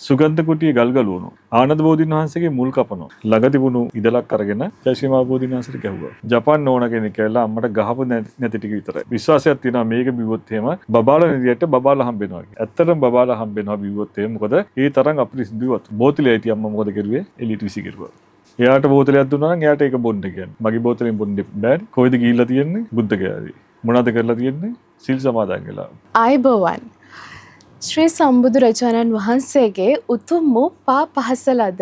සුගන්ධ කුටියේ ගල්ගලුණු ආනන්ද බෝධීන් වහන්සේගේ මුල් කපනවා. ළඟ තිබුණු ඉදලක් අරගෙන ජයශ්‍රී මහ බෝධීන් වහන්සේට ගැහුවා. ජපාන් ඕන කෙනෙක් කියලා අම්මට ගහපු නැති ටික විතරයි. විශ්වාසයක් තියෙනවා මේක බිව්වොත් එහෙම බබාලා නිදියට බබාලා හම්බෙනවා කියලා. ඇත්තටම බබාලා හම්බෙනවා බිව්වොත් එහෙම. මොකද ඒ තරම් අපිරිසිදුවත් බෝතලේ ඇති අම්මා මොකද කරුවේ? එළියට විසිකිරුවා. එයාට බෝතලයක් දුන්නා නම් එයාට ඒක බොන්න කියන්නේ. මගේ බෝතලෙන් බොන්න බෑ. කොයිද ගිහිල්ලා තියෙන්නේ? බුද්ධ ගයාවේ. මොනවද කරලා තියෙන්නේ? සිල් සමාදන් වෙලා. ආයුබෝවන්. ශ්‍රී සම්බුදුරජාණන් වහන්සේගේ උතුම් වූ පා පහසලද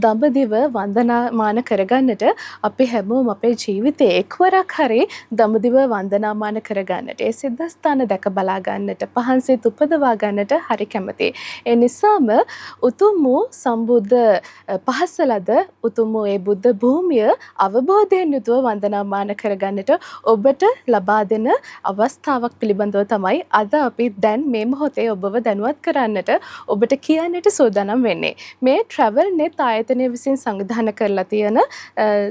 දඹදිව වන්දනාමාන කරගන්නට අපි හැමෝම අපේ ජීවිතේ එක්වරක් හරි දඹදිව වන්දනාමාන කරගන්නට ඒ සිද්ධාස්ථාන දැක බලා ගන්නට පහන්සිත උපදවා ගන්නට හරි කැමතියි. ඒ නිසාම උතුම් වූ සම්බුද්ධ පහසලද උතුම් වූ ඒ බුද්ධ භූමිය අවබෝධයෙන් යුතුව වන්දනාමාන කරගන්නට ඔබට ලබා දෙන අවස්ථාවක් පිළිබඳව තමයි අද අපි දැන් මේ මොහොතේ ඔබව දැනුවත් කරන්නට ඔබට කියන්නට සූදානම් වෙන්නේ. මේ travel net ආයතනය විසින් සංවිධානය කරලා තියෙන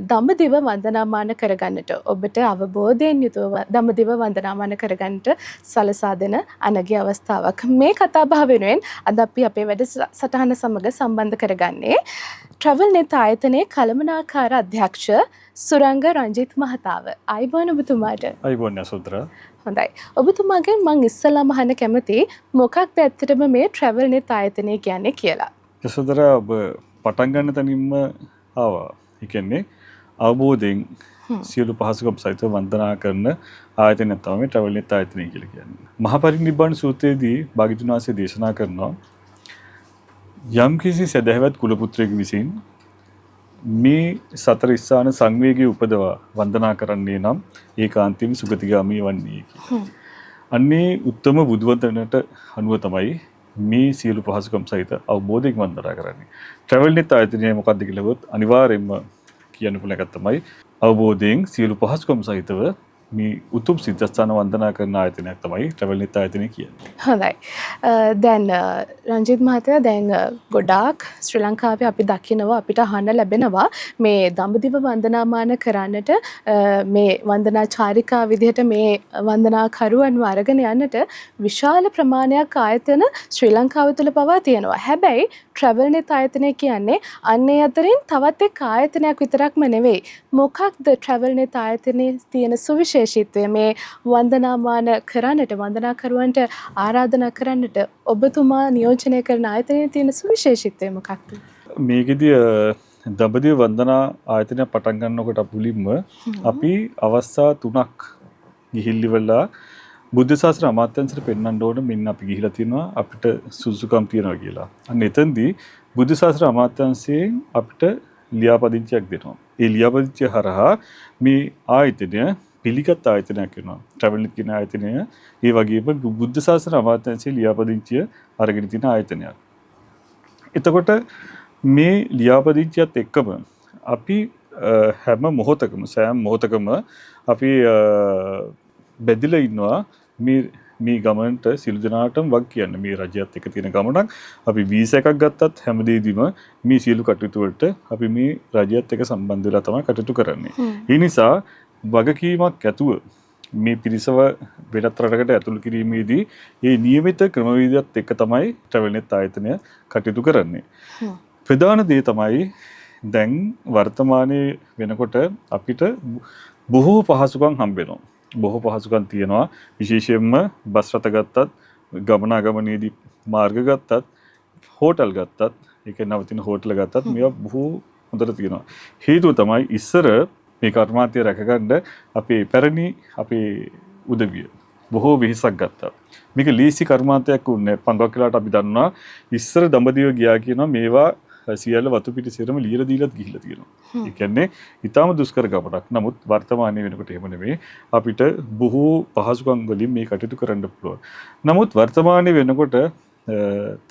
දඹදිව වන්දනාමාන කරගන්නට ඔබට අවබෝධයෙන් යුතුව දඹදිව වන්දනාමාන කරගන්නට සලසා දෙන අනගි අවස්ථාවක්. මේ කතා බහ වෙනුවෙන් අද අපි අපේ වැඩසටහන සමග සම්බන්ධ කරගන්නේ travel net ආයතනයේ කළමනාකාර අධ්‍යක්ෂ සුරංග රංජිත් මහතාව. ආයුබෝවන් ඔබතුමාට. ආයුබෝවන් යසෝදරා. හොඳයි. ඔබතුමාගෙන් මම ඉස්සෙල්ලාම අහන්න කැමති මොකක්ද ඇත්තටම මේ travel net ආයතනය කියන්නේ කියලා. යසෝදරා ඔබ පටන් ගන්න තැනින්ම ආවා. ඒ කියන්නේ අවබෝධයෙන් සියලු පහසුකම් සහිතව වන්දනා කරන ආයතනය තමයි travel net ආයතනය කියලා කියන්නේ. මහා පරිනිබ්බාන සූත්‍රයේදී භාග්‍යවතුන් වහන්සේ දේශනා කරනවා යම්කිසි සදහැවත් කුල පුත්‍රයෙකු විසින් මේ සතර ස්ථාන සංවේගී උපදවා වන්දනා කරන්නේ නම් ඒකාන්තයෙන් සුගතිගාමී වන්නේ කියලා. අන්නේ උත්තම බුදුවදනට අනුව තමයි මේ සියලු පහසුකම් සහිත අවබෝධයෙන් වන්දනා කරන්නේ. travel net ආයතනය මොකක්ද කියලා වොත් අනිවාර්යයෙන්ම කියන්න පුළුවන් එකක් තමයි අවබෝධයෙන් සියලු පහසුකම් සහිතව මේ උතුම් සිද්ධාස්ථාන වන්දනා කරන ආයතනයක් තමයි travel net ආයතනය කියන්නේ. හොඳයි. දැන් රංජිත් මහත්තයා දැන් ගොඩාක් ශ්‍රී ලංකාවේ අපි දකිනවා අපිට අහන්න ලැබෙනවා මේ දඹදිව වන්දනාමාන කරන්නට මේ වන්දනා චාරිකා විදිහට මේ වන්දනා කරුවන් අරගෙන යන්නට විශාල ප්‍රමාණයක් ආයතන ශ්‍රී ලංකාව තුළ පවා තියෙනවා. හැබැයි travel net ආයතනය කියන්නේ අන්නේ අතරින් තවත් එක් ආයතනයක් විතරක්ම නෙවෙයි. මොකක්ද travel net ආයතනයේ තියෙන සුවිශේෂීත්වය මේ වන්දනාමාන කරන්නට වන්දනා කරුවන්ට ආරාධනා කරන්නට ඔබතුමා නියෝජනය කරන ආයතනයේ තියෙන සුවිශේෂීත්වය මොකක්ද? මේකෙදී දඹදිව වන්දනා ආයතනය පටන් ගන්නකොට මුලින්ම අපි අවස්ථා 3ක් ගිහිල්ලිවලා බුද්ධ ශාස්ත්‍ර අමාත්‍යාංශයට පෙන්වන්න ඕන මෙන්න අපි ගිහිලා තියෙනවා අපිට සුසුකම් තියෙනවා කියලා. අන්න එතෙන්දී බුද්ධ ශාස්ත්‍ර අමාත්‍යාංශයෙන් අපිට ලියාපදිංචියක් දෙනවා. ඒ ලියාපදිංචිය හරහා මේ ආයතනය පිළිගත් ආයතනයක් වෙනවා. travel net කියන ආයතනය ඒ වගේම බුද්ධ ශාස්ත්‍ර අමාත්‍යාංශයේ ලියාපදිංචිය අරගෙන තියෙන ආයතනයක්. එතකොට මේ ලියාපදිංචියත් එක්කම අපි හැම මොහොතකම සෑම මොහොතකම අපි බෙදලා ඉන්නවා මේ ගමනට සිළු දෙනාටම වග කියන්න. මේ රජයත් එක්ක තියෙන ගමනක් අපි වීසා එකක් ගත්තත් හැමදේදීම මේ සියලු කටයුතු වලට අපි මේ රජයත් එක්ක සම්බන්ධ වෙලා තමයි කටයුතු කරන්නේ. ඒ නිසා වගකීමක් ඇතුව මේ පිරිසව වෙනත් රටකට ඇතුළු කිරීමේදී මේ නියමිත ක්‍රමවේදයත් එක්ක තමයි travel net ආයතනය කටයුතු කරන්නේ. ප්‍රධාන දේ තමයි දැන් වර්තමානයේ වෙනකොට අපිට බොහෝ පහසුකම් හම්බ වෙනවා. බොහෝ පහසුකම් තියෙනවා. විශේෂයෙන්ම බස් රථ ගත්තත්, ගමනාගමනයේදී මාර්ග ගත්තත්, හෝටල් ගත්තත්, ඒක නවතින හෝටල් ගත්තත් මේවා බොහෝ හොඳට තියෙනවා. හේතුව තමයි ඉස්සර මේ කර්මාන්තය රැකගන්න අපේ පැරණි අපේ උදවිය බොහෝ වෙහෙසක් ගත්තා. මේක ලීසි කර්මාන්තයක් වුණේ 5ක් කියලාට අපි දන්නවා. ඉස්සර දඹදිව ගියා කියනවා මේවා සියල්ල වතු පිටි සිරම ලියලා දීලාත් ගිහිල්ලා තියෙනවා. ඒ කියන්නේ ඊටාම දුෂ්කර ගමනක්. නමුත් වර්තමානයේ වෙනකොට එහෙම නෙමෙයි. අපිට බොහෝ පහසුකම් වලින් මේ කටයුතු කරන්න පුළුවන්. නමුත් වර්තමානයේ වෙනකොට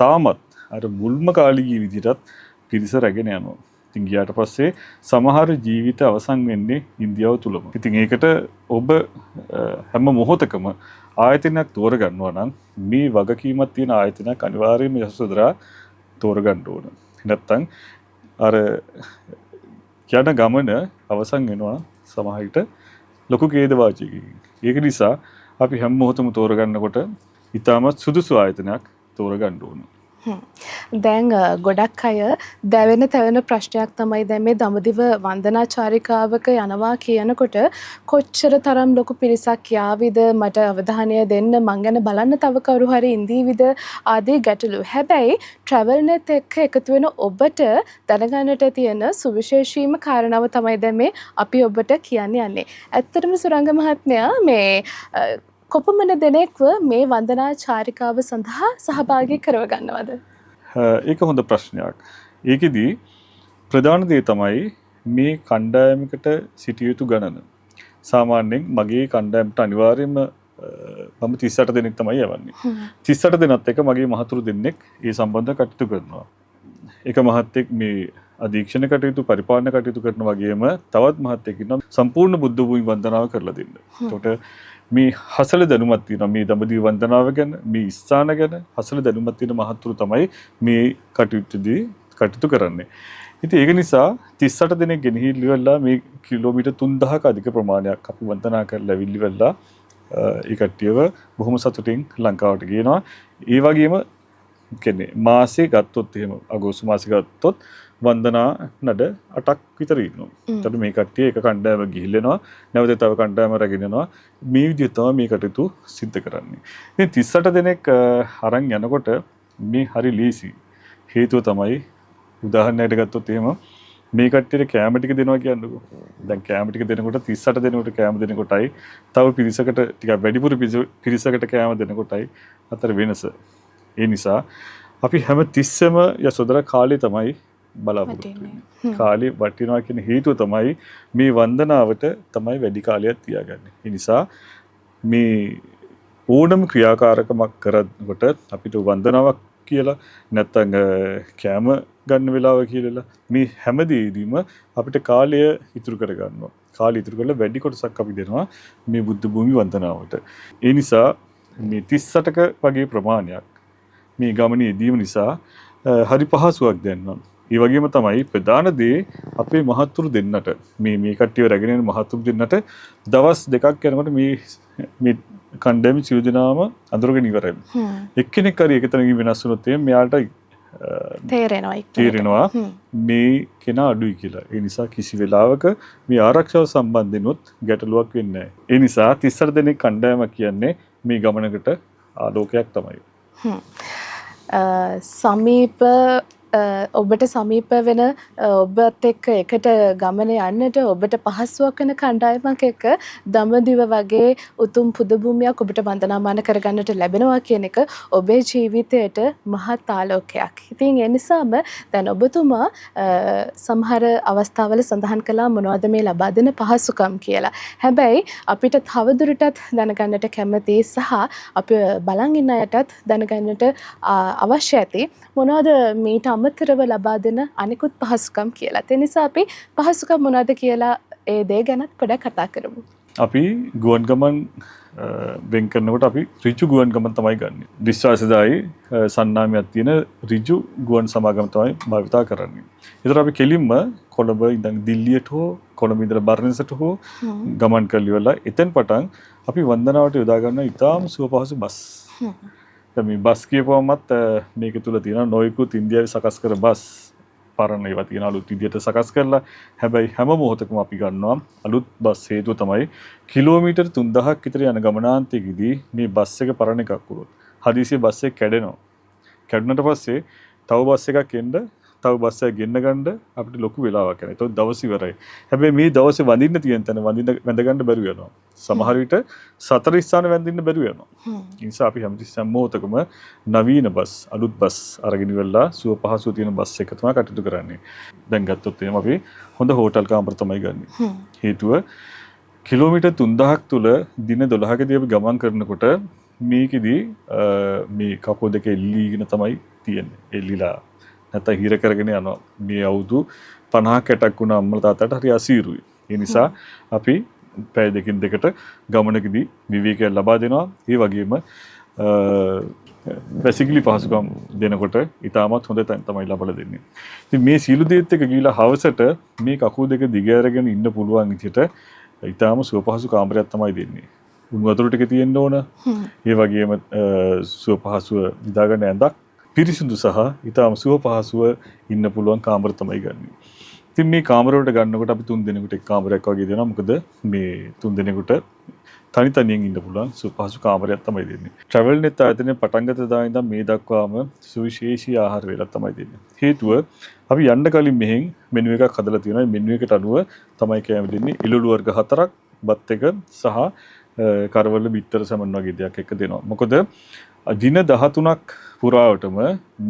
තාමත් අර මුල්ම කාලීය විදිහටත් පිරිස රැගෙන යනවා. ඉතින් ගියාට පස්සේ සමහර ජීවිත අවසන් වෙන්නේ ඉන්දියාව තුලම. ඉතින් ඒකට ඔබ හැම මොහොතකම ආයතනයක් තෝරගන්නවා නම් මේ වගකීමක් තියෙන ආයතනයක් අනිවාර්යයෙන්ම යසෝදරා තෝරගන්න ඕන. නැත්තම් අර යන ගමන අවසන් වෙනවා සමහරවිට ලොකු ඛේදවාචකයකින්. ඒක නිසා අපි හැම මොහොතම තෝරගන්නකොට ඊටමත් සුදුසු ආයතනයක් තෝරගන්න ඕන. දැන් ගොඩක් අය දැවෙන තැවෙන ප්‍රශ්නයක් තමයි දැන් මේ දඹදිව වන්දනාචාරිකාවක යනවා කියනකොට කොච්චර තරම් ලොකු පිරිසක් යාවිද මට අවධානය දෙන්න මං ගැන බලන්න තව කවුරු හරි ඉඳීවිද ආදී ගැටලු. හැබැයි ට්‍රැවල් net එක්ක එකතු වෙන ඔබට දැනගන්නට තියෙන සුවිශේෂීම කාරණාව තමයි දැන් මේ අපි ඔබට කියන්න යන්නේ. ඇත්තටම සුරංග මහත්මයා මේ කොපමණ දෙනෙක්ව මේ වන්දනාචාරිකාව සඳහා සහභාගී කරව ගන්නවද? ඒක හොඳ ප්‍රශ්නයක්. ඒකෙදී ප්‍රධාන දේ තමයි මේ කණ්ඩායමකට සිටිය යුතු ගණන. සාමාන්‍යයෙන් මගේ කණ්ඩායමට අනිවාර්යයෙන්ම මම 38 දෙනෙක් තමයි යවන්නේ. 38 දෙනත් එක මගේ මහතුරු දෙන්නෙක් ඒ සම්බන්ධව කටයුතු කරනවා. එක මහත්තයෙක් මේ අධීක්ෂණ කටයුතු පරිපාලන කටයුතු කරන වගේම තවත් මහත්තයෙක් ඉන්නවා සම්පූර්ණ බුද්ධ භූමි වන්දනාව කරලා දෙන්න. ඒකට මේ හසල දැනුමක් තියෙනවා මේ දඹදිව වන්දනාව ගැන මේ ස්ථාන ගැන හසල දැනුමක් තියෙන මහතුරු තමයි මේ කටයුතු කරන්නේ. ඉතින් ඒක නිසා 38 දෙනෙක් ගෙනහිල්ලි වෙලා මේ කිලෝමීටර් 3000ක අධික ප්‍රමාණයක් අපි වන්දනා කරලා ඇවිල්ලි වෙලා ඒ කට්ටියව බොහොම සතුටින් ලංකාවට ගේනවා. ඒ වගේම කියන්නේ මාසේ ගත්තොත් එහෙම අගෝස්තු මාසේ ගත්තොත් වන්දනා නඩ 8ක් විතර ඉන්නවා. ඒතකොට මේ කට්ටිය එක කණ්ඩායම ගිහිල්ලෙනවා. නැවත තව කණ්ඩායම රැගෙන යනවා. මේ විදිහට තමයි මේ කටයුතු සිද්ධ කරන්නේ. ඉතින් 38 දෙනෙක් අරන් යනකොට මේ හරි ලීසි. හේතුව තමයි උදාහරණයකට ගත්තොත් එහෙම මේ කට්ටියට කැම ටික දෙනවා කියන්නකෝ. දැන් කැම ටික දෙනකොට 38 දෙනෙකුට කැම දෙනකොටයි තව පිරිසකට ටිකක් වැඩිපුර පිරිසකට කැම දෙනකොටයි අතර වෙනස. ඒ නිසා අපි හැම තිස්සෙම යසොදර කාලේ තමයි බලාපොරොත්තු වෙන්නේ. කාලේ වටිනවා කියන හේතුව තමයි මේ වන්දනාවට තමයි වැඩි කාලයක් තියාගන්නේ. ඒ නිසා මේ ඕනම ක්‍රියාකාරකමක් කරනකොට අපිට වන්දනාවක් කියලා නැත්නම් කැම ගන්න වෙලාව කියලා මේ හැම දෙයකදීම අපිට කාලය ඉතුරු කර ගන්නවා. කාලය ඉතුරු කරලා වැඩි කොටසක් අපි දෙනවා මේ බුද්ධ භූමි වන්දනාවට. ඒ නිසා මේ 38ක වගේ ප්‍රමාණයක් මේ ගමනේ යෙදීම නිසා හරි පහසුවක් දැනෙනවා. ඒ වගේම තමයි ප්‍රධාන දේ අපේ මහතුරු දෙන්නට මේ කට්ටිය රැගෙන යන මහතුරු දෙන්නට දවස් දෙකක් යනකොට මේ කණ්ඩායම සියලු දෙනාම අඳුරගෙන ඉවරයි. එක්කෙනෙක් හරි එක තැනකින් වෙනස් වුණොත් එහේ මෙයාට තේරෙනවා මේ කෙනා අඩුයි කියලා. ඒ නිසා කිසි වෙලාවක මේ ආරක්ෂාව සම්බන්ධෙනොත් ගැටලුවක් වෙන්නේ නැහැ. ඒ නිසා 38 දෙනෙක් කණ්ඩායමක් කියන්නේ මේ ගමනකට ආලෝකයක් තමයි. සමීප ඔබට සමීප වෙන ඔබත් එක්ක එකට ගමන යන්නට ඔබට පහසුවක් වෙන කණ්ඩායමක් එක්ක දඹදිව වගේ උතුම් පුද භූමියක් ඔබට වන්දනාමාන කරගන්නට ලැබෙනවා කියන එක ඔබේ ජීවිතයට මහත් ආලෝකයක්. ඉතින් ඒ නිසාම දැන් ඔබතුමා සමහර අවස්ථාවල සඳහන් කළා මොනවද මේ ලබා දෙන පහසුකම් කියලා. හැබැයි අපිට තවදුරටත් දැනගන්නට කැමති සහ අපි බලන් ඉන්න අයටත් දැනගන්නට අවශ්‍ය ඇති මොනවද මීට අමතරව ලබා දෙන අනිකුත් පහසුකම් කියලා. ඒ නිසා අපි පහසුකම් මොනවද කියලා ඒ දේ ගැනත් පොඩ්ඩක් කතා කරමු. අපි ගුවන් ගමන් වෙන් කරනකොට අපි ඍජු ගුවන් ගමන් තමයි ගන්නෙ. විශ්වාසදායි සන්නාමයක් තියෙන ඍජු ගුවන් සමාගම තමයි භාවිතා කරන්නේ. ඒතර අපි කෙලින්ම කොළඹ ඉඳන් දිල්ලියට හෝ කොළඹ ඉඳලා බර්ණසට හෝ ගමන් කරලිවලා එතෙන් පටන් අපි වන්දනාවට යොදා ගන්න ඉතාම සුවපහසු බස්. මේ බස් කියපුවමත් මේක තුල තියෙන නොයෙකුත් ඉන්දියාවේ සකස් කර බස් පරණ ඒවා තියෙන අලුත් විදියට සකස් කරලා හැබැයි හැම මොහොතකම අපි ගන්නවා අලුත් බස්. හේතුව තමයි කිලෝමීටර් 3000ක් විතර යන ගමනාන්තයේදී මේ බස් එක පරණ එකක් වුණොත් හදිසියෙ බස් එක කැඩෙනවා. කැඩුණට පස්සේ තව බස් එකක් එන්න තව බස් එකක් ගෙන්න ගන්න අපිට ලොකු වෙලාවක් යනවා. ඒතකොට දවස් ඉවරයි. හැබැයි මේ දවසේ වඳින්න තියෙන තැන වැඳ ගන්න බැරුව යනවා. සමහර විට 4 ස්ථාන වැඳින්න බැරුව යනවා. ඒ නිසා අපි හැමතිස්සෙම මොහොතකම නවීන බස් අලුත් බස් අරගෙන ඉවරලා සුව පහසුව තියෙන බස් එක තමයි කටයුතු කරන්නේ. දැන් ගත්තොත් එහෙනම් අපි හොඳ හෝටල් කාමර තමයි ගන්නෙ. හේතුව කිලෝමීටර් 3000ක් තුල දින 12කදී අපි ගමන් කරනකොට මේකෙදී මේ කකුල් දෙක එල්ලීගෙන තමයි තියෙන්නේ. එල්ලිලා නැත්නම් හිර කරගෙන යනවා. මේ අවුරුදු 50ක් 60ක් වුණ අම්මලා තාත්තට හරි අසීරුයි. ඒ නිසා අපි පැය දෙකින් දෙකට ගමනකදී විවේකයක් ලබා දෙනවා. ඒ වගේම බැසිකලි පහසුකම් දෙනකොට ඉතාමත් හොඳ තැන් තමයි ලබලා දෙන්නේ. ඉතින් මේ සීළු දේත් එක ගිහිලා හවසට මේ කකුල් දෙක දිග අරගෙන ඉන්න පුළුවන් විදිහට ඉතාම සුවපහසු කාමරයක් තමයි දෙන්නේ. උණු වතුර ටික තියෙන්න ඕන. ඒ වගේම සුවපහසුව නිදා ගන්න ඇඳක් පිරිසිදු සහ ඊටම සුව පහසුව ඉන්න පුළුවන් කාමර තමයි ගන්න. ඉතින් මේ කාමර වලට ගන්නකොට අපි 3 දිනකට එක් කාමරයක් වගේ දෙනවා. මොකද මේ 3 දිනකට තනි තනියෙන් ඉන්න පුළුවන් සුවපහසු කාමරයක් තමයි දෙන්නේ. travel net ආයතනයේ පටන් ගත දා ඉඳන් මේ දක්වාම සුවිශේෂී ආහාර වේලක් තමයි දෙන්නේ. හේතුව අපි යන්න කලින් මෙහෙන් මෙනු එකක් හදලා තියෙනවා. මේ මෙනු එකට අනුව තමයි කෑම දෙන්නේ. එළවලු වර්ග 4ක්, බත් එක සහ කරවල බිත්තර සමන් වගේ දෙයක් එක දෙනවා. මොකද දින 13ක් පුරාවටම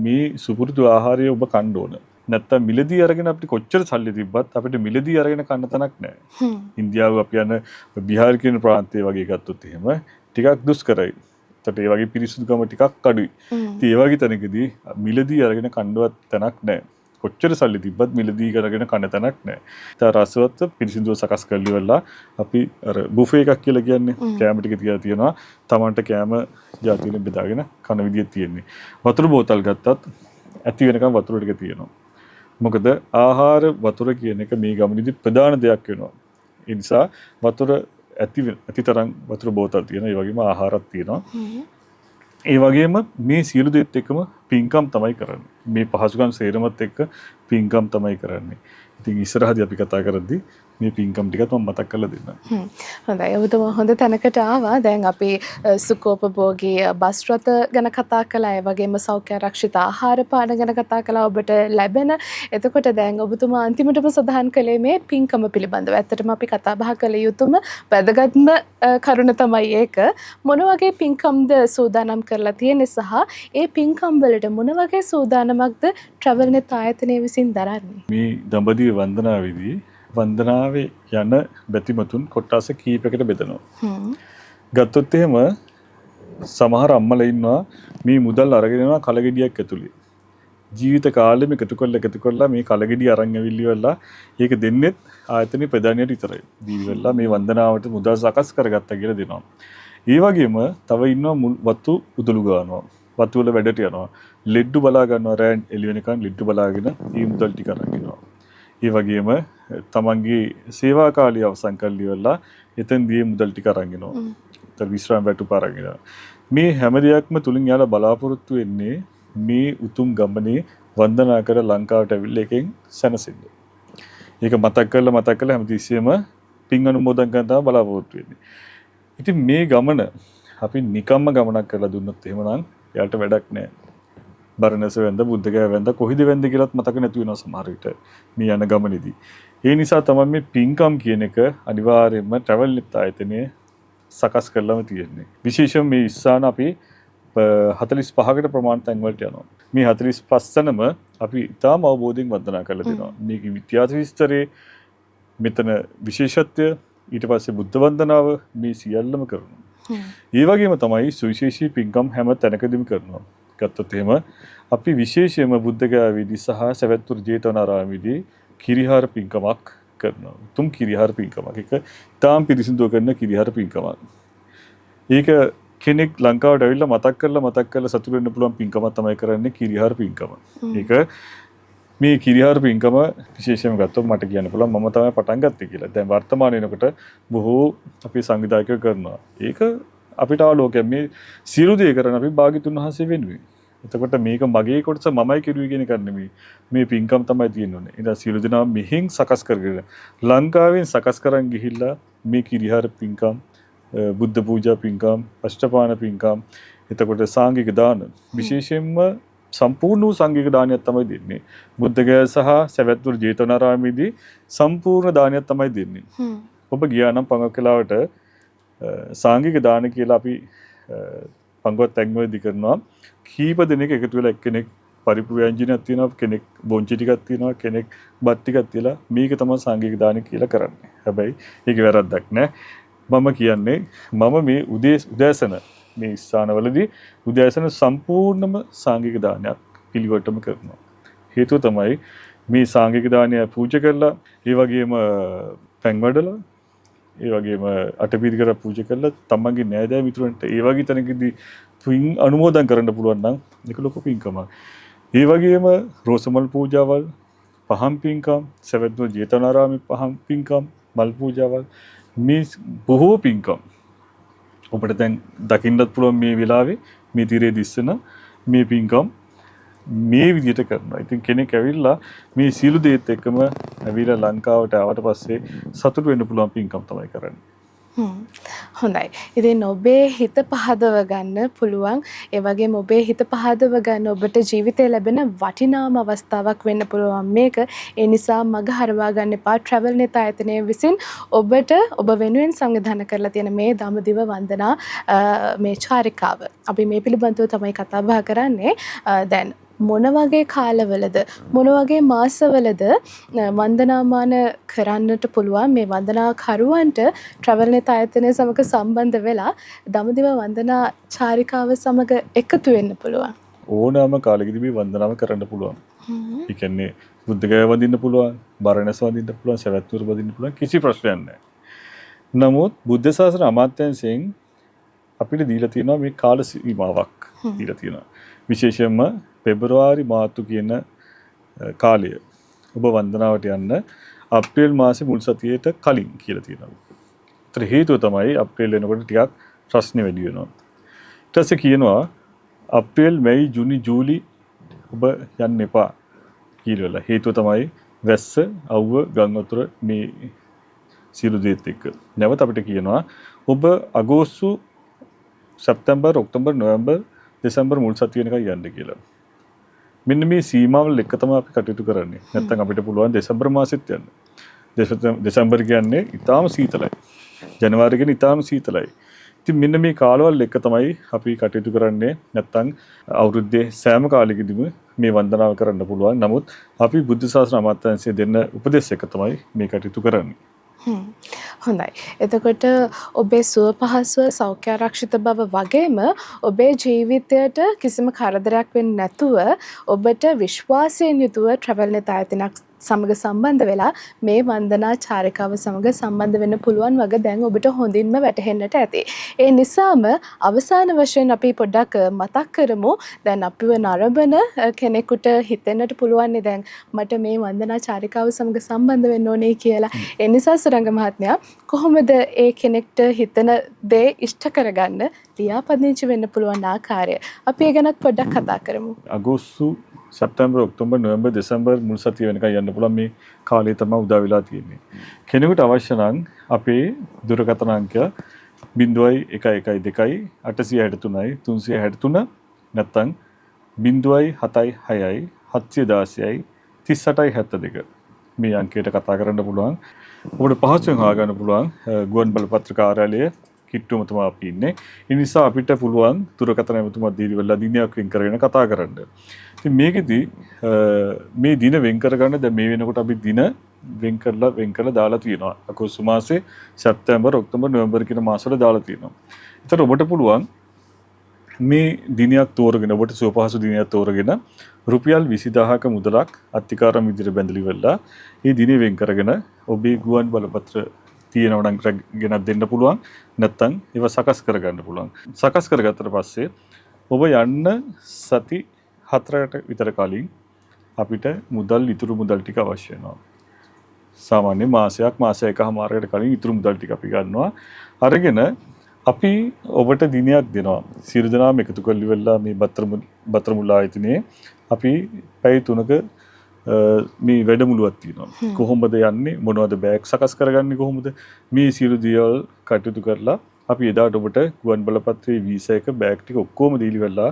මේ සුපුරුදු ආහාරය ඔබ කන්න ඕන. නැත්තම් මිලදී අරගෙන අපිට කොච්චර සල්ලි තිබ්බත් අපිට මිලදී අරගෙන කන්න තැනක් නැහැ. ඉන්දියාව අපි යන බිහාර කියන ප්‍රාන්තය වගේ ගත්තොත් එහෙම ටිකක් දුෂ්කරයි. ඒකට ඒ වගේ පිරිසුදුකම ටිකක් අඩුයි. ඉතින් ඒ වගේ තැනකදී මිලදී අරගෙන කන්නවත් තැනක් නැහැ. කොච්චර සල්ලි තිබ්බත් මිලදී කරගෙන කන්න තැනක් නැහැ. ඒ රසවත් පිරිසිදුව සකස් කරලි වෙලා අපි අර බුෆේ එකක් කියලා කියන්නේ කෑම ටික තියලා තියෙනවා. Tamanට කෑම ජාතියෙන් බෙදාගෙන කන විදියක් තියෙන්නේ. වතුර බෝතල් ගත්තත් ඇති වෙනකම් වතුර ටික තියෙනවා. මොකද ආහාර වතුර කියන එක මේ ගමනේදී ප්‍රධාන දෙයක් වෙනවා. ඒ නිසා වතුර ඇති තරම් වතුර බෝතල් තියෙනවා. ඒ වගේම ආහාරත් තියෙනවා. ඒ වගේම මේ සියලු දෙත් එක්කම පින්කම් තමයි කරන්නේ. මේ පහසුකම් සේරමත් එක්ක පින්කම් තමයි කරන්නේ. ඉතින් ඉස්සරහදී අපි කතා කරද්දී මේ පින්කම් ටිකත් මම මතක් කරලා දෙන්නම්. හොඳයි. ඔබතුමා හොඳ තැනකට ආවා. දැන් අපි සුඛෝපභෝගී බස් රථ ගැන කතා කළා. ඒ වගේම සෞඛ්‍ය ආරක්ෂිත ආහාර පාන ගැන කතා කළා ඔබට ලැබෙන. එතකොට දැන් ඔබතුමා අන්තිමටම සඳහන් කළේ මේ පින්කම පිළිබඳව. ඇත්තටම අපි කතා බහ කළ යුතුම වැදගත්ම කරුණ තමයි ඒක. මොන වගේ පින්කම්ද සූදානම් කරලා තියෙන්නේ සහ ඒ පින්කම් වලට මොන වගේ සූදානමක්ද travel net ආයතනය විසින් දරන්නේ? මේ දඹදිව වන්දනාවේදී වන්දනාවේ යන බැතිමතුන් කොටස් කීපයකට බෙදනවා. ගත්තොත් එහෙම සමහර අම්මලා ඉන්නවා මේ මුදල් අරගෙන යනවා කලගෙඩියක් ඇතුලේ. ජීවිත කාලෙම එකතු කරලා මේ කලගෙඩිය අරන් ඇවිල්ලිවලා ඒක දෙන්නෙත් ආයතනයේ ප්‍රධානියට විතරයි. දීවිලා මේ වන්දනාවට මුදල් සකස් කරගත්තා කියලා දෙනවා. ඒ වගේම තව ඉන්නවා වතු උදළු ගන්නවා. වතු වල වැඩට යනවා. ලෙඩ්ඩු බලා ගන්නවා රෑන් එළි වෙනකන් ලෙඩ්ඩු බලාගෙන මේ මුදල් ටික අරන් එනවා. ඒ වගේම තමන්ගේ සේවා කාලය අවසන් කරලි වෙලා එතෙන්දී මුදල් ටික අරන් එනවා. ඒතර විශ්‍රාම වැටුප අරන් එනවා. මේ හැම දෙයක්ම තුලින් යාලා බලාපොරොත්තු වෙන්නේ මේ උතුම් ගමනේ වන්දනා කර ලංකාවට ඇවිල්ලා එකෙන් සැනසෙන්න. ඒක මතක් කරලා හැමතිස්සෙම පින් අනුමෝදන් කරන තමයි බලාපොරොත්තු වෙන්නේ. ඉතින් මේ ගමන අපි නිකම්ම ගමනක් කරලා දුන්නොත් එහෙමනම් යාට වැඩක් නැහැ. බරණැස වෙන්ද බුද්ධගයා වෙන්ද කොහිද වෙන්ද කියලාත් මතක නැති වෙනවා සමහර විට මේ යන ගමනේදී. ඒ නිසා තමයි මේ පින්කම් කියන එක අනිවාර්යයෙන්ම travel net ආයතනයේ සකස් කරලාම තියෙන්නේ. විශේෂයෙන් මේ ඉස්සාන අපි 45කට ප්‍රමාණ තැන් වලට යනවා. මේ 45 තැනම අපි ඉතාම අවබෝධයෙන් වන්දනා කරලා දෙනවා. මේක ඉතිහාස විස්තරේ මෙතන විශේෂත්වය ඊට පස්සේ බුද්ධ වන්දනාව මේ සියල්ලම කරනවා. ඒ වගේම තමයි සුවිශේෂී පින්කම් හැම තැනකදීම කරනවා. ගත්තොත් එහෙම අපි විශේෂයෙන්ම බුද්ධගයාවේදී සහ සවැත්නුවර ජේතවනාරාමේදී කිරිහාර පින්කමක් කරනවා. තුම් කිරිහාර පින්කමක්. ඒක තාම පිරිසිදුව කරන කිරිහාර පින්කමක්. ඒක කෙනෙක් ලංකාවට ඇවිල්ලා මතක් කරලා සතුටු වෙන්න පුළුවන් පින්කමක් තමයි කරන්නේ කිරිහාර පින්කම. ඒක මේ කිරිහාර පින්කම විශේෂයෙන්ම ගත්තොත් මට කියන්න පුළුවන් මම තමයි පටන් ගත්තේ කියලා. දැන් වර්තමානයේ වෙනකොට බොහෝ අපේ සංවිධායකයෝ කරනවා. ඒක අපිට ආලෝකයක් මේ සියලු දේ කරන අපි භාග්‍යතුන් වහන්සේ වෙනුවෙන්. එතකොට මේක මගේ කොටස මමයි කිරුවේ කියන එක නෙමෙයි. මේ පින්කම් තමයි තියෙන්නේ. ඉතින් සියලු දෙනා මෙහින් සකස් කරගෙන ලංකාවෙන් සකස් කරන් ගිහිල්ලා මේ කිරිහාර පින්කම් බුද්ධ පූජා පින්කම් අෂ්ටපාන පින්කම් එතකොට සාංගික දාන විශේෂයෙන්ම සම්පූර්ණ වූ සංඝික දානයක් තමයි දෙන්නේ. බුද්ධගය සහ සවැත්නුවර ජේතවනාරාමේදී සම්පූර්ණ දානයක් තමයි දෙන්නේ. ඔබ ගියා නම් පංගකලාවට සාංඝික දාන කියලා අපි පංගුවත් තැන්වලදී කරනවා. කීප දෙනෙක් එකතු වෙලා එක්කෙනෙක් පරිප්පු ව්‍යංජනයක් තියෙනවා, කෙනෙක් බොංචි ටිකක් තියෙනවා, කෙනෙක් බත් ටිකක් තියලා මේක තමයි සාංඝික දාන කියලා කරන්නේ. හැබැයි ඒක වැරද්දක් නෑ. මම කියන්නේ මම මේ උදෑසන මේ ස්ථානවලදී උදෑසන සම්පූර්ණම සාංඝික දානයක් පිළිවෙලටම කරනවා. හේතුව තමයි මේ සාංඝික දානය පූජා කරලා ඒ වගේම පැන් වඩලා ඒ වගේම අටපිරිකර පූජා කරලා තමන්ගේ නෑදෑ මිතුරන්ට ඒ වගේ තැනකදී පින් අනුමෝදන් කරන්න පුළුවන් නම් ඒක ලොකු පින්කමක්. ඒ වගේම රෝසමල් පූජාවල්, පහන් පින්කම්, සවැත්නුවර ජේතවනාරාමේ පහන් පින්කම්, මල් පූජාවල් මේ බොහෝ පින්කම් ඔබට දැන් දකින්නත් පුළුවන් මේ වෙලාවේ මේ තිරේ දිස්සන මේ පින්කම් මේ විදිහට කරනවා. ඉතින් කෙනෙක් ඇවිල්ලා මේ සියලු දේත් එක්කම ඇවිල්ලා ලංකාවට ආවට පස්සේ සතුටු වෙන්න පුළුවන් පින්කම් තමයි කරන්නේ. හොඳයි. ඉතින් ඔබේ හිත පහදව ගන්න පුළුවන්. ඒ වගේම ඔබේ හිත පහදව ගන්න ඔබට ජීවිතේ ලැබෙන වටිනාම අවස්ථාවක් වෙන්න පුළුවන් මේක. ඒ නිසා මග හරවා ගන්න එපා. ට්‍රැවල් නෙත ආයතනය විසින් ඔබට ඔබ වෙනුවෙන් සංවිධානය කරලා තියෙන මේ දඹදිව වන්දනා මේ චාරිකාව. අපි මේ පිළිබඳව තමයි කතා බහ කරන්නේ. දැන් මොන වගේ කාලවලද මොන වගේ මාසවලද වන්දනාමාන කරන්නට පුළුවන් මේ වන්දනාකරුවන්ට ට්‍රැවල් නෙත ආයතනය සමග සම්බන්ධ වෙලා දඹදිව වන්දනා චාරිකාව සමග එකතු වෙන්න පුළුවන්? ඕනෑම කාලෙකදී මේ වන්දනාව කරන්න පුළුවන්. ඒ කියන්නේ බුද්ධගය වඳින්න පුළුවන්, බරණැස වඳින්න පුළුවන්, සවැත් නුවර වඳින්න පුළුවන්, කිසි ප්‍රශ්නයක් නැහැ. නමුත් බුද්ධ ශාසන අමාත්‍යාංශයෙන් අපිට දීලා තියෙනවා මේ කාල සීමාවක් දීලා තියෙනවා. විශේෂයෙන්ම පෙබරවාරි මාර්තු කියන කාලය ඔබ වන්දනාවට යන්න අප්‍රේල් මාසේ මුල් සතියේට කලින් කියලා තියෙනවා. ඒතර හේතුව තමයි අප්‍රේල් වෙනකොට ටිකක් ප්‍රශ්න වැඩි වෙනවා. ඊට පස්සේ කියනවා අප්‍රේල්, මැයි, ජූනි, ජූලි ඔබ යන්න එපා කියලා. හේතුව තමයි වැස්ස, අවුව, ගම් වතුර මේ සියලු දේත් එක්ක. නැවත අපිට කියනවා ඔබ අගෝස්තු, සැප්තැම්බර්, ඔක්තෝබර්, නොවැම්බර්, දෙසැම්බර් මුල් සතිය වෙනකන් යන්න කියලා. මෙන්න මේ සීමාවල් එක්ක තමයි අපි කටයුතු කරන්නේ. නැත්නම් අපිට පුළුවන් දෙසැම්බර් මාසෙත් යන්න. දෙසැම්බර් කියන්නේ ඊටාම සීතලයි. ජනවාරි කියන්නේ ඊටාම සීතලයි. ඉතින් මෙන්න මේ කාලවල එක්ක තමයි අපි කටයුතු කරන්නේ. නැත්නම් අවුරුද්දේ සෑම කාලෙකදීම මේ වන්දනාව කරන්න පුළුවන්. නමුත් අපි බුද්ධ ශාසන අමාත්‍යාංශය දෙන්න උපදෙස් එක තමයි මේ කටයුතු කරන්නේ. හොඳයි. එතකොට ඔබේ සුව පහසුව සෞඛ්‍ය ආරක්ෂිත බව වගේම ඔබේ ජීවිතයට කිසිම කරදරයක් වෙන්නේ නැතුව ඔබට විශ්වාසයෙන් යුතුව ට්‍රැවල් නෙත ආයතනයක් සමග සම්බන්ධ වෙලා මේ වන්දනා චාරිකාව සමග සම්බන්ධ වෙන්න පුළුවන් වගේ දැන් ඔබට හොඳින්ම වැටහෙන්නට ඇති. ඒ නිසාම අවසාන වශයෙන් අපි පොඩ්ඩක් මතක් කරමු. දැන් අපිව නරඹන කෙනෙකුට හිතෙන්නට පුළුවන් දැන් මට මේ වන්දනා චාරිකාව සමග සම්බන්ධ වෙන්න ඕනේ කියලා. ඒ නිසා සුරංග මහත්මයා කොහොමද ඒ කෙනෙක්ට හිතන දේ ඉෂ්ට කරගන්න ලියාපදිංචි වෙන්න පුළුවන් ආකාරය අපි ඒ ගැනත් පොඩ්ඩක් කතා කරමු. අගෝස්තු, සැප්තැම්බර්, ඔක්තෝබර්, නොවැම්බර්, දෙසැම්බර් මුල් සතිය වෙනකන් යන්න පුළුවන්. මේ කාලය තමයි උදා වෙලා තියෙන්නේ. කෙනෙකුට අවශ්‍ය නම් අපේ දුරකථන අංකය 0112 863 363 නැත්නම් 076 716 3872 මේ අංකයට කතා කරන්න පුළුවන්. ඔබට පහසුවෙන් හොයාගන්න පුළුවන් ගුවන් බලපත්‍ර කාර්යාලයේ කිට්ටුවම තමයි අපි ඉන්නේ. ඒ නිසා අපිට පුළුවන් දුරකථන ඇමතුමක් දීලා වෙලා දිනයක් වෙන් කරගෙන කතා කරන්න. ඉතින් මේකෙදි මේ දින වෙන් කරගන්න දැන් මේ වෙනකොට අපි දින වෙන් කරලා දාලා තියෙනවා. අගෝස්තු මාසේ, සැප්තැම්බර්, ඔක්තෝබර්, නොවැම්බර් කියන මාසවල දාලා තියෙනවා. ඒතර ඔබට පුළුවන් මේ දිනයක් තෝරගෙන ඔබට සුවපහසු දිනයක් තෝරගෙන රුපියල් 20000ක මුදලක් අත්තිකාරම් විදිහට බැඳලි වෙලා මේ දිනේ වෙන් කරගෙන ඔබේ ගුවන් බලපත්‍ර තියෙනවා නම් ගෙනත් දෙන්න පුළුවන්. නැත්නම් ඒව සකස් කරගන්න පුළුවන්. සකස් කරගත්තට පස්සේ ඔබ යන්න සති 4කට විතර කලින් අපිට ඉතුරු මුදල් ටික අවශ්‍ය වෙනවා. සාමාන්‍ය මාසයකමාරකට කලින් ඉතුරු මුදල් ටික අපි ගන්නවා. අරගෙන අපි ඔබට දිනයක් දෙනවා. සියලු දෙනාම එකතු කරලි වෙලා මේ බත්‍රමුල්ල ආයතනයේ අපි පැය 3ක මේ වැඩමුළුවක් තියෙනවා. කොහොමද යන්නේ, මොනවද බෑග් සකස් කරගන්නේ, කොහොමද මේ සියලු දේවල් කටයුතු කරලා අපි එදාට ඔබට ගුවන් බලපත්‍රයේ වීසා එක, බෑග් ටික ඔක්කොම දීලි වෙලා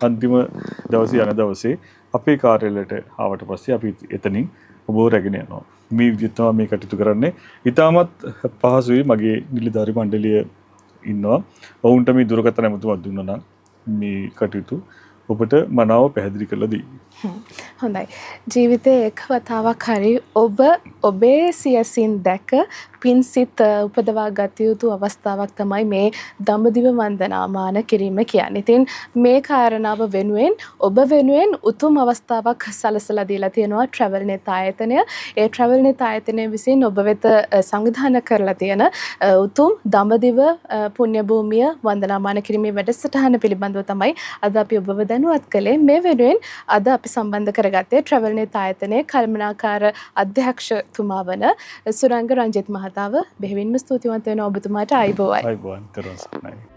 අන්තිම දවසේ යන දවසේ අපේ කාර්යාලයට ආවට පස්සේ අපි එතනින් ඔබව රැගෙන යනවා. මේ විදිහට තමයි මේ කටයුතු කරන්නේ. ඊටමත් පහසුයි. මගේ නිලධාරි මණ්ඩලය ඉන්නවා. ඔවුන්ට මේ දුරකථන ඇමතුමක් දුන්නා නම් මේ කටයුතු ඔබට මනාව පැහැදිලි කරලා දෙයි. හොඳයි. ජීවිතේ එක් වතාවක් හරි ඔබ ඔබේ සියසින් දැක පින්සිත උපදවා ගත යුතු අවස්ථාවක් තමයි මේ දඹදිව වන්දනාමාන කිරීම කියන්නේ. ඉතින් මේ කාරණාව වෙනුවෙන් ඔබ වෙනුවෙන් උතුම් අවස්ථාවක් සලසලා දීලා තියෙනවා ට්‍රැවල් නෙත ආයතනය. ඒ ට්‍රැවල් නෙත ආයතනය විසින් ඔබ වෙත සංවිධානය කරලා තියෙන උතුම් දඹදිව පුණ්‍ය භූමිය වන්දනාමාන කිරීමේ වැඩසටහන පිළිබඳව තමයි අද අපි ඔබව දැනුවත් කළේ. මේ වෙනුවෙන් අද අපි සම්බන්ධ කරගත්තේ ට්‍රැවල් නෙත ආයතනයේ කළමනාකාර අධ්‍යක්ෂතුමා වන සුරංග රංජිත් මහතාව. බෙහෙවින්ම ස්තුතිවන්ත වෙනවා ඔබතුමාට. ආයුබෝවයි. ආයුබෝවන්.